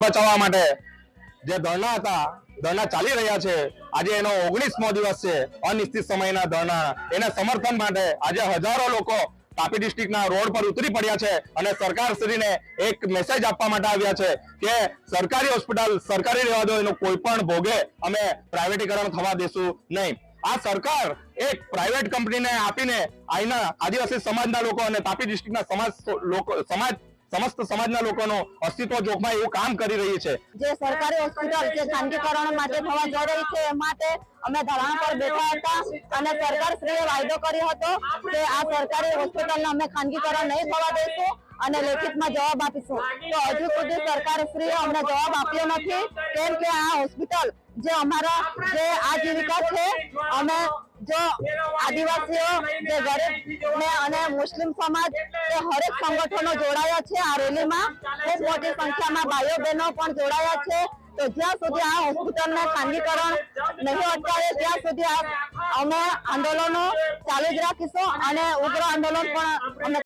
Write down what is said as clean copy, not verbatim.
બચાવવા માટે જે ધરણા હતા, ધરણા ચાલી રહ્યા છે, આજે એનો 19મો દિવસ છે અનિશ્ચિત સમયના ધરણા. એના સમર્થન માટે આજે હજારો લોકો તાપી ડિસ્ટ્રિક્ટના રોડ પર ઉતરી પડ્યા છે અને સરકારશ્રીને એક મેસેજ આપવા માટે આવ્યા છે કે સરકારી હોસ્પિટલ સરકારી રહેવા દો, એનું કોઈ પણ ભોગે અમે પ્રાઇવેટીકરણ થવા દેશું નહીં. આ સરકાર એક પ્રાઇવેટ કંપનીને આપીને અહીંના આદિવાસી સમાજના લોકો અને તાપી ડિસ્ટ્રિક્ટના સમસ્ત સમાજના લોકોનું અસ્તિત્વ જોખમાય એવું કામ કરી રહી છે. જે સરકારી હોસ્પિટલ જે ખાનગીકરણ માટે થવા જઈ રહી છે એ માટે અમે ધરણા પર બેઠા હતા અને સરકારશ્રીએ વાયદો કર્યો હતો કે આ સરકારી હોસ્પિટલને અમે ખાનગીકરણ નહીં થવા દઈશું અને લેખિતમાં જવાબ આપીશું. તો હજુ સુધી સરકારશ્રીએ અમને જવાબ આપ્યો નથી, કેમ કે આ હોસ્પિટલ જે અમારા જે આજીવિકા છે, અમે જો આદિવાસીઓ જે ગરીબ ને અને મુસ્લિમ સમાજ એ હરેક સંગઠનો જોડાયા છે આ રેલીમાં. ખૂબ મોટી સંખ્યામાં ભાઈઓ બહેનો પણ જોડાયા છે. તો જ્યાં સુધી આ હોસ્પિટલને ખાનગીકરણ નહીં અટકાવે ત્યાં સુધી અમે આંદોલનો ચાલુ જ રાખીશું અને ઉગ્ર આંદોલન પણ અમે